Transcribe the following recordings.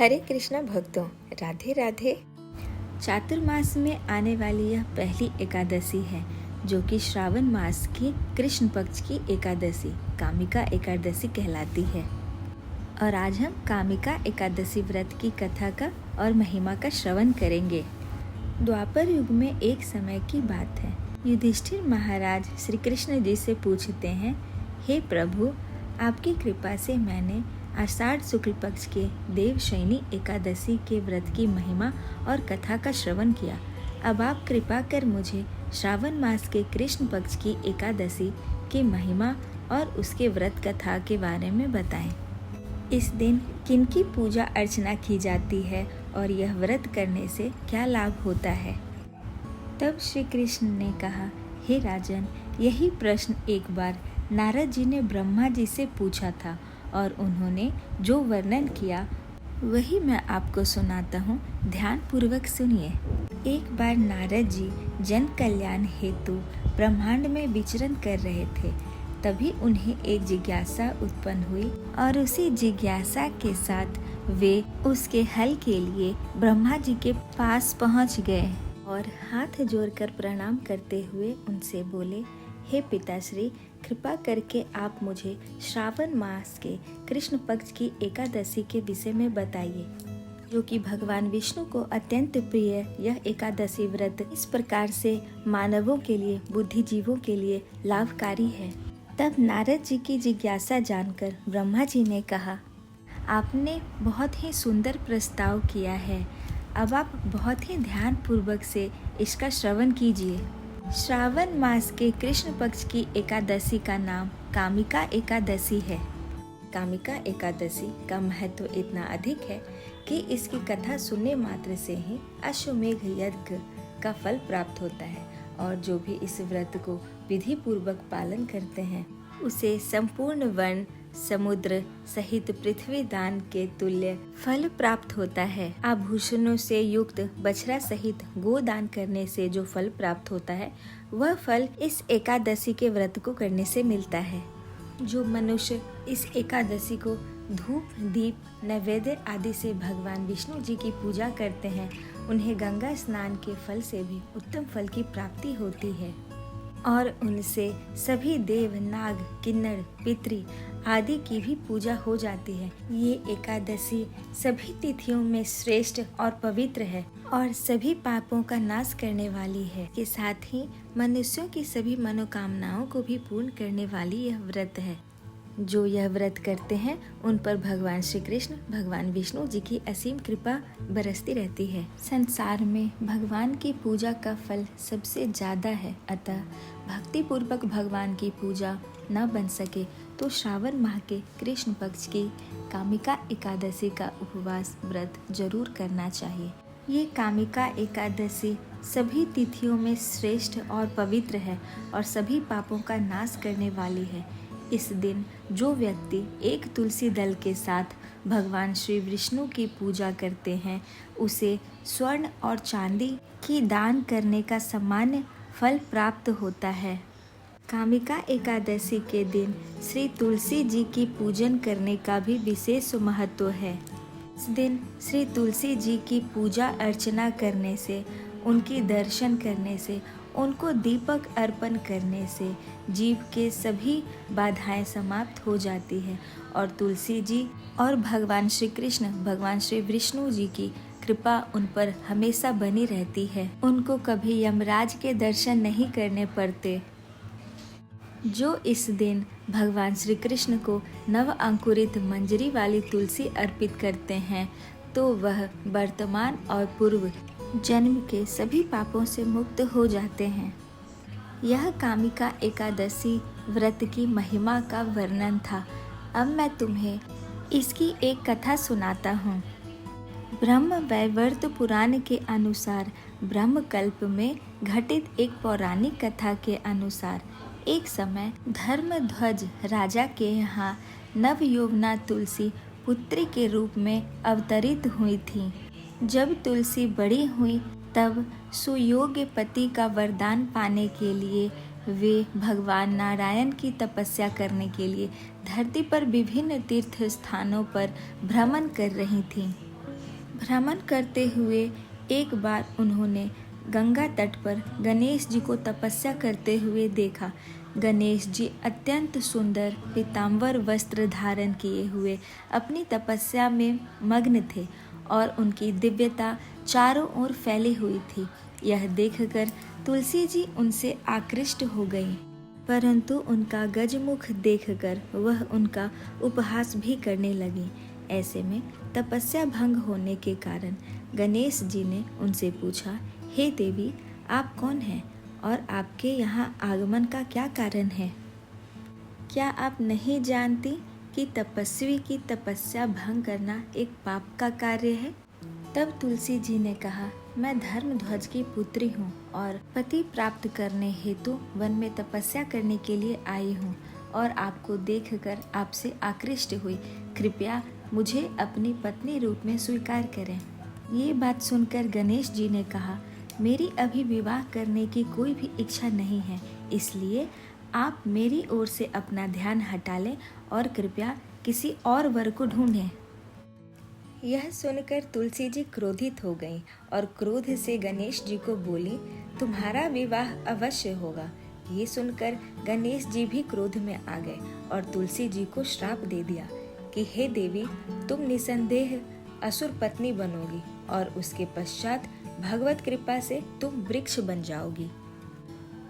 हरे कृष्णा भक्तों, राधे राधे। चातुर्मास में आने वाली यह पहली एकादशी है, जो कि श्रावण मास की कृष्ण पक्ष की एकादशी कामिका एकादशी कहलाती है। और आज हम कामिका एकादशी व्रत की कथा का और महिमा का श्रवण करेंगे। द्वापर युग में एक समय की बात है। युधिष्ठिर महाराज श्री कृष्ण जी से पूछते हैं, हे प्रभु, आपकी कृपा से मैंने आषाढ़ शुक्ल पक्ष के देवशयनी एकादशी के व्रत की महिमा और कथा का श्रवण किया। अब आप कृपा कर मुझे श्रावण मास के कृष्ण पक्ष की एकादशी की महिमा और उसके व्रत कथा के बारे में बताएं। इस दिन किनकी पूजा अर्चना की जाती है और यह व्रत करने से क्या लाभ होता है। तब श्री कृष्ण ने कहा, हे राजन, यही प्रश्न एक बार नारद जी ने ब्रह्मा जी से पूछा था और उन्होंने जो वर्णन किया वही मैं आपको सुनाता हूँ। ध्यान पूर्वक सुनिए। एक बार नारद जी जन कल्याण हेतु ब्रह्मांड में विचरण कर रहे थे। तभी उन्हें एक जिज्ञासा उत्पन्न हुई और उसी जिज्ञासा के साथ वे उसके हल के लिए ब्रह्मा जी के पास पहुँच गए और हाथ जोड़कर प्रणाम करते हुए उनसे बोले, हे पिताश्री, कृपा करके आप मुझे श्रावण मास के कृष्ण पक्ष की एकादशी के विषय में बताइए, जो कि भगवान विष्णु को अत्यंत प्रिय यह एकादशी व्रत इस प्रकार से मानवों के लिए, बुद्धिजीवों के लिए लाभकारी है। तब नारद जी की जिज्ञासा जानकर ब्रह्मा जी ने कहा, आपने बहुत ही सुंदर प्रस्ताव किया है। अब आप बहुत ही ध्यान पूर्वक से इसका श्रवण कीजिए। श्रावण मास के कृष्ण पक्ष की एकादशी का नाम कामिका एकादशी है। कामिका एकादशी का महत्व इतना अधिक है कि इसकी कथा सुनने मात्र से ही अश्वमेघ यज्ञ का फल प्राप्त होता है और जो भी इस व्रत को विधि पूर्वक पालन करते हैं उसे संपूर्ण वन समुद्र सहित पृथ्वी दान के तुल्य फल प्राप्त होता है। आभूषणों से युक्त बछड़ा सहित गोदान करने से जो फल प्राप्त होता है वह फल इस एकादशी के व्रत को करने से मिलता है। जो मनुष्य इस एकादशी को धूप दीप नैवेद्य आदि से भगवान विष्णु जी की पूजा करते हैं, उन्हें गंगा स्नान के फल से भी उत्तम फल की प्राप्ति होती है और उनसे सभी देव नाग किन्नर पितृ आदि की भी पूजा हो जाती है। ये एकादशी सभी तिथियों में श्रेष्ठ और पवित्र है और सभी पापों का नाश करने वाली है के साथ ही मनुष्यों की सभी मनोकामनाओं को भी पूर्ण करने वाली यह व्रत है। जो यह व्रत करते हैं उन पर भगवान श्री कृष्ण भगवान विष्णु जी की असीम कृपा बरसती रहती है। संसार में भगवान की पूजा का फल सबसे ज्यादा है, अतः भक्ति पूर्वक भगवान की पूजा न बन सके तो श्रावण माह के कृष्ण पक्ष की कामिका एकादशी का उपवास व्रत जरूर करना चाहिए। ये कामिका एकादशी सभी तिथियों में श्रेष्ठ और पवित्र है और सभी पापों का नाश करने वाली है। इस दिन जो व्यक्ति एक तुलसी दल के साथ भगवान श्री विष्णु की पूजा करते हैं उसे स्वर्ण और चांदी की दान करने का सामान्य फल प्राप्त होता है। कामिका एकादशी के दिन श्री तुलसी जी की पूजन करने का भी विशेष महत्व है। इस दिन श्री तुलसी जी की पूजा अर्चना करने से, उनकी दर्शन करने से, उनको दीपक अर्पण करने से जीव के सभी बाधाएं समाप्त हो जाती है और तुलसी जी और भगवान श्री कृष्ण भगवान श्री विष्णु जी की कृपा उन पर हमेशा बनी रहती है। उनको कभी यमराज के दर्शन नहीं करने पड़ते। जो इस दिन भगवान श्री कृष्ण को नव अंकुरित मंजरी वाली तुलसी अर्पित करते हैं तो वह वर्तमान और पूर्व जन्म के सभी पापों से मुक्त हो जाते हैं। यह कामिका एकादशी व्रत की महिमा का वर्णन था। अब मैं तुम्हें इसकी एक कथा सुनाता हूँ। ब्रह्म वैवर्त पुराण के अनुसार ब्रह्मकल्प में घटित एक पौराणिक कथा के अनुसार एक समय धर्मध्वज राजा के यहाँ नवयौवना तुलसी पुत्री के रूप में अवतरित हुई थी। जब तुलसी बड़ी हुई तब सुयोग्य पति का वरदान पाने के लिए वे भगवान नारायण की तपस्या करने के लिए धरती पर विभिन्न तीर्थ स्थानों पर भ्रमण कर रही थीं। भ्रमण करते हुए एक बार उन्होंने गंगा तट पर गणेश जी को तपस्या करते हुए देखा। गणेश जी अत्यंत सुंदर पीताम्बर वस्त्र धारण किए हुए अपनी तपस्या में मग्न थे और उनकी दिव्यता चारों ओर फैली हुई थी। यह देखकर तुलसी जी उनसे आकृष्ट हो गई, परंतु उनका गजमुख देखकर वह उनका उपहास भी करने लगी। ऐसे में तपस्या भंग होने के कारण गणेश जी ने उनसे पूछा, हे देवी, आप कौन हैं और आपके यहाँ आगमन का क्या कारण है? क्या आप नहीं जानती कि तपस्वी की तपस्या भंग करना एक पाप का कार्य है? तब तुलसी जी ने कहा, मैं धर्मध्वज की पुत्री हूँ और पति प्राप्त करने हेतु वन में तपस्या करने के लिए आई हूँ और आपको देखकर आपसे आकृष्ट हुई। कृपया मुझे अपनी पत्नी रूप में स्वीकार करें। ये बात सुनकर गणेश जी ने कहा, मेरी अभी विवाह करने की कोई भी इच्छा नहीं है, इसलिए आप मेरी ओर से अपना ध्यान हटा लें और कृपया किसी और वर को ढूंढें। यह सुनकर तुलसी जी क्रोधित हो गईं और क्रोध से गणेश जी को बोली, तुम्हारा विवाह अवश्य होगा। ये सुनकर गणेश जी भी क्रोध में आ गए और तुलसी जी को श्राप दे दिया कि हे देवी, तुम निसंदेह असुर पत्नी बनोगी और उसके पश्चात भगवत कृपा से तुम वृक्ष बन जाओगी।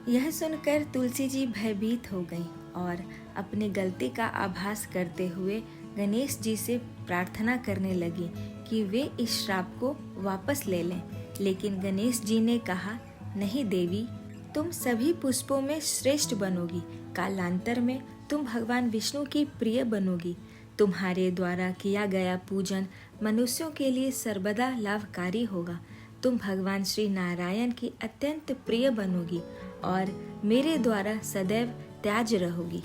यह सुनकर तुलसी जी भयभीत हो गईं और अपनी गलती का आभास करते हुए गणेश जी से प्रार्थना करने लगी कि वे इस श्राप को वापस ले लें। लेकिन गणेश जी ने कहा, नहीं देवी, तुम सभी पुष्पों में श्रेष्ठ बनोगी। कालांतर में तुम भगवान विष्णु की प्रिय बनोगी। तुम्हारे द्वारा किया गया पूजन मनुष्यों के लिए सर्वदा लाभकारी होगा। तुम भगवान श्री नारायण की अत्यंत प्रिय बनोगी और मेरे द्वारा सदैव त्याज रहोगी।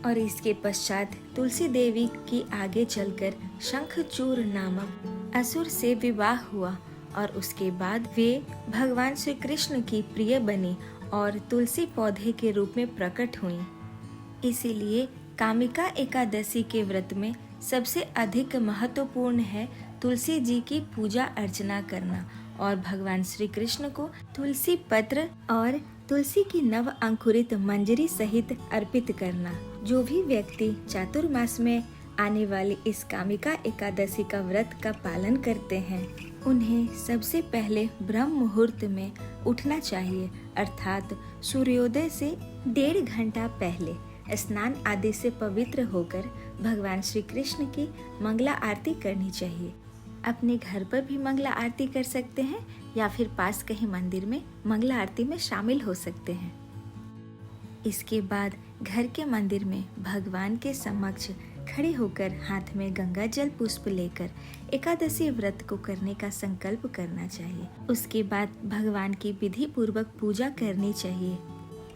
और इसके पश्चात तुलसी देवी की आगे चलकर शंखचूर नामक असुर से विवाह हुआ और उसके बाद वे भगवान श्री कृष्ण की प्रिय बनी और तुलसी पौधे के रूप में प्रकट हुई। इसीलिए कामिका एकादशी के व्रत में सबसे अधिक महत्वपूर्ण है तुलसी जी की पूजा अर्चना करना और भगवान श्री कृष्ण को तुलसी पत्र और तुलसी की नव अंकुरित मंजरी सहित अर्पित करना। जो भी व्यक्ति चातुर्मास में आने वाली इस कामिका एकादशी का व्रत का पालन करते हैं, उन्हें सबसे पहले ब्रह्म मुहूर्त में उठना चाहिए, अर्थात सूर्योदय से 1.5 घंटा पहले स्नान आदि से पवित्र होकर भगवान श्री कृष्ण की मंगला आरती करनी चाहिए। अपने घर पर भी मंगला आरती कर सकते हैं या फिर पास कहीं मंदिर में मंगला आरती में शामिल हो सकते हैं। इसके बाद घर के मंदिर में भगवान के समक्ष खड़े होकर हाथ में गंगा जल पुष्प लेकर एकादशी व्रत को करने का संकल्प करना चाहिए। उसके बाद भगवान की विधि पूर्वक पूजा करनी चाहिए।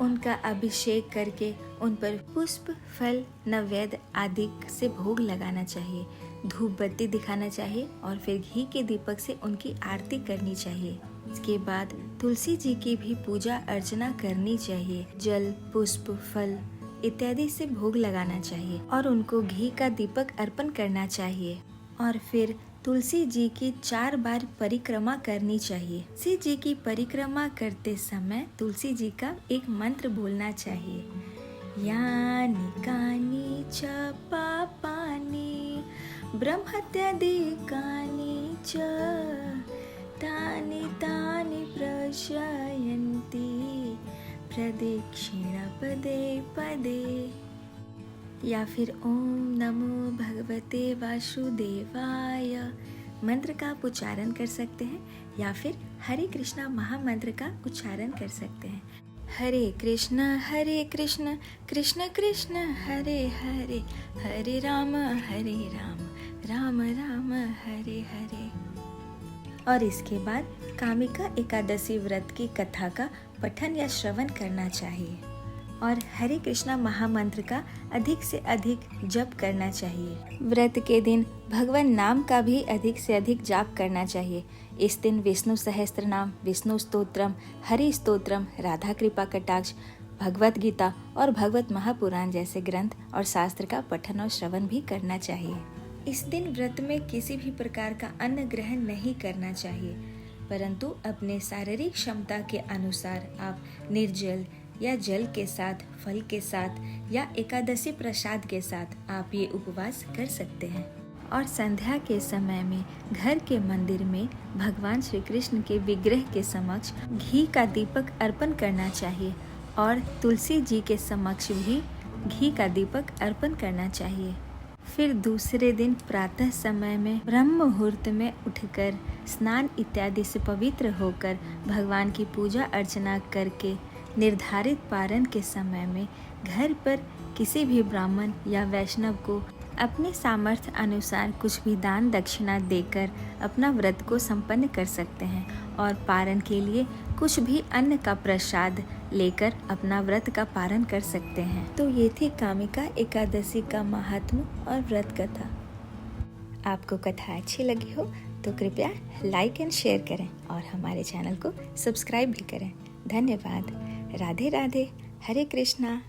उनका अभिषेक करके उन पर पुष्प, फल, नैवेद्य आदि से भोग लगाना चाहिए, धूप बत्ती दिखाना चाहिए और फिर घी के दीपक से उनकी आरती करनी चाहिए। इसके बाद तुलसी जी की भी पूजा अर्चना करनी चाहिए। जल, पुष्प, फल इत्यादि से भोग लगाना चाहिए और उनको घी का दीपक अर्पण करना चाहिए और फिर तुलसी जी की 4 बार परिक्रमा करनी चाहिए। तुलसी जी की परिक्रमा करते समय तुलसी जी का एक मंत्र बोलना चाहिए, यानि कानि च पापानि ब्रह्मत्यधिकानि च तानि तानि प्रशयन्ति प्रदक्षिण पदे पदे। या फिर ओम नमो भगवते वासुदेवाय मंत्र का उच्चारण कर सकते हैं या फिर हरे कृष्णा महामंत्र का उच्चारण कर सकते हैं। हरे कृष्ण कृष्ण कृष्ण हरे हरे, हरे राम राम राम हरे हरे। और इसके बाद कामिका एकादशी व्रत की कथा का पठन या श्रवण करना चाहिए और हरे कृष्णा महामंत्र का अधिक से अधिक जप करना चाहिए। व्रत के दिन भगवान नाम का भी अधिक से अधिक जाप करना चाहिए। इस दिन विष्णु सहस्त्र नाम, विष्णु स्तोत्रम, हरि स्तोत्रम, राधा कृपा कटाक्ष, भगवत गीता और भगवत महापुराण जैसे ग्रंथ और शास्त्र का पठन और श्रवण भी करना चाहिए। इस दिन व्रत में किसी भी प्रकार का अन्न ग्रहण नहीं करना चाहिए, परंतु अपने शारीरिक क्षमता के अनुसार आप निर्जल या जल के साथ, फल के साथ या एकादशी प्रसाद के साथ आप ये उपवास कर सकते हैं। और संध्या के समय में घर के मंदिर में भगवान श्री कृष्ण के विग्रह के समक्ष घी का दीपक अर्पण करना चाहिए और तुलसी जी के समक्ष भी घी का दीपक अर्पण करना चाहिए। फिर दूसरे दिन प्रातः समय में ब्रह्म मुहूर्त में उठकर स्नान इत्यादि से पवित्र होकर भगवान की पूजा अर्चना करके निर्धारित पारण के समय में घर पर किसी भी ब्राह्मण या वैष्णव को अपने सामर्थ्य अनुसार कुछ भी दान दक्षिणा देकर अपना व्रत को संपन्न कर सकते हैं और पारण के लिए कुछ भी अन्न का प्रसाद लेकर अपना व्रत का पारण कर सकते हैं। तो ये थी कामिका एकादशी का महात्म्य और व्रत कथा। आपको कथा अच्छी लगी हो तो कृपया लाइक एंड शेयर करें और हमारे चैनल को सब्सक्राइब भी करें। धन्यवाद। राधे राधे। हरे कृष्णा।